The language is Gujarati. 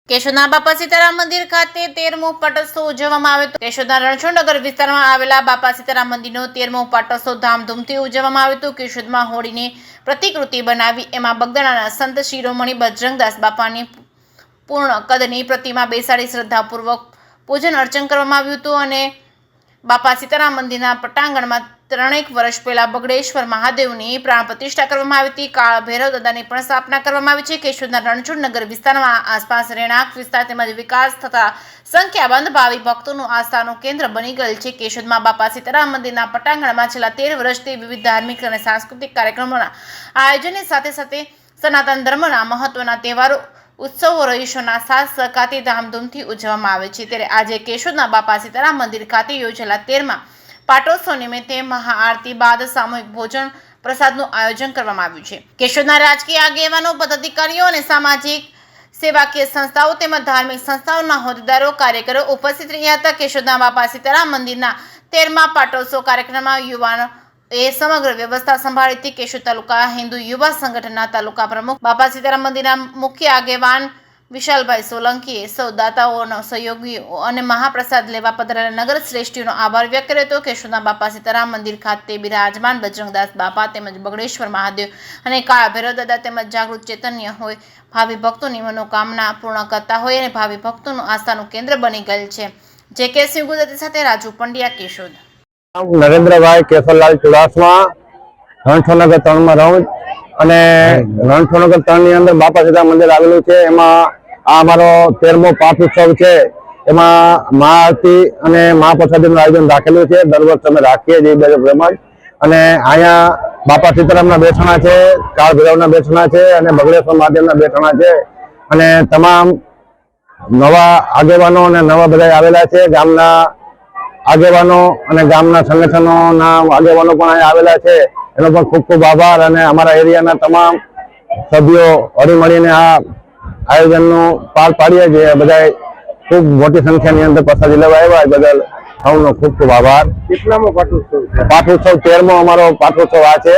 કેશોદના બાપા સીતારામ મંદિર ખાતે 13મો પાટોત્સવ ઉજવવામાં આવ્યો હતો। કેશોદના રણછોડનગર વિસ્તારમાં આવેલા બાપા સીતારામ મંદિરનો 13મો પાટોત્સવ ધામધૂમથી ઉજવવામાં આવ્યો હતો। કેશોદમાં હોળીની પ્રતિકૃતિ બનાવી એમાં બગદાણાના સંત શિરોમણી બજરંગદાસ બાપાની પૂર્ણ કદની પ્રતિમા બેસાડી શ્રદ્ધાપૂર્વક પૂજન અર્ચન કરવામાં આવ્યું હતું અને બાપા સીતારામ મંદિરના પટાંગણમાં 3 વર્ષ પહેલા બગડેશ્વર મહાદેવની પ્રાણ પ્રતિષ્ઠા કરવામાં આવી હતી। કાળ ભૈરવ દાદાની પણ સ્થાપના કરવામાં આવી છે। કેશોદના રણછોડનગર વિસ્તારમાં આસપાસ રહેણાંક વિસ્તાર તેમજ વિકાસ થતા સંખ્યાબંધ ભાવિ ભક્તોનું આસ્થાનું કેન્દ્ર બની ગયેલ છે। કેશોદમાં બાપા સીતારામ મંદિરના પટાંગણમાં છેલ્લા 13 વર્ષથી વિવિધ ધાર્મિક અને સાંસ્કૃતિક કાર્યક્રમોના આયોજનની સાથે સાથે સનાતન ધર્મના મહત્વના તહેવારો ઉત્સવો રહીશોના સાથ સહકારથી ધામધૂમથી ઉજવવામાં આવે છે। ત્યારે આજે કેશોદના બાપા સીતારામ મંદિર ખાતે યોજાયેલા 13મા પાટોત્સવ નિમિત્તે મહાઆરતી બાદ સામૂહિક ભોજન પ્રસાદનું આયોજન કરવામાં આવ્યું છે। કેશોદના રાજકીય આગેવાનો, પદાધિકારીઓ અને સામાજિક સેવાકીય સંસ્થાઓ તેમજ ધાર્મિક સંસ્થાઓના હોદ્દેદારો, કાર્યકરો ઉપસ્થિત રહ્યા હતા। કેશોદના બાપા સીતારામ મંદિરના 13મા પાટોત્સવ કાર્યક્રમમાં યુવાનો એ સમગ્ર વ્યવસ્થા સંભાળી હતી। કેશોદ તાલુકા હિન્દુ યુવા સંગઠનના તાલુકા પ્રમુખ, બાપા સીતારામ મંદિરના મુખ્ય આગેવાન વિશાલભાઈ સોલંકીએ સૌ દાતાઓનો સહયોગીઓ અને મહાપ્રસાદ લેવા પધારેલા નગર શ્રેષ્ઠીઓનો આભાર વ્યક્ત કર્યો હતો। કેશોદના બાપા સીતારામ મંદિર ખાતે બિરાજમાન બજરંગદાસ બાપા તેમજ બગડેશ્વર મહાદેવ અને કાળ ભૈરવ દાદા તેમજ જાગૃત ચૈતન્ય હોય ભાવિ ભક્તોની મનોકામના પૂર્ણ કરતા હોય અને ભાવિ ભક્તોનું આસ્થાનું કેન્દ્ર બની ગયેલ છે। જે.કે. સિંહ ગુજરાતી સાથે રાજુ પંડ્યા, કેશોદ। નરેન્દ્રભાઈ કેશવલાલ ચુડાસમા, રણછોડનગર 3 માં રહું અને રણછોડનગર 3 ની અંદર બાપા સીતારામ મંદિર આવેલું છે। એમાં આ અમારો 13મો પાટોત્સવ છે। એમાં મહાઆરતી અને મહાપ્રસાદીનું આયોજન રાખેલું છે। દર વર્ષે અમે રાખીએ છીએ પ્રમાણ। અને અહીંયા બાપા સીતારામના બેસણા છે, કાળ ભૈરવના બેસણા છે અને બગડેશ્વર મહાદેવના બેસણા છે। અને તમામ નવા આગેવાનો અને નવા બધા આવેલા છે। ગામના આગેવાનો અને ગામના સંગઠનોના આગેવાનો પણ અહીંયા આવેલા છે। એનો પણ ખૂબ ખૂબ આભાર। અને અમારા એરિયાના તમામ સભ્યો હળી મળીને આ આયોજનનું પાર પાડીએ છીએ। બધા ખૂબ મોટી સંખ્યાની અંદર પ્રસાદી લેવા આવ્યા, બદલ સૌનો ખૂબ ખૂબ આભાર। કેટલામો પાટોત્સવ છે? પાટોત્સવ 13મો અમારો પાટોત્સવ આ છે।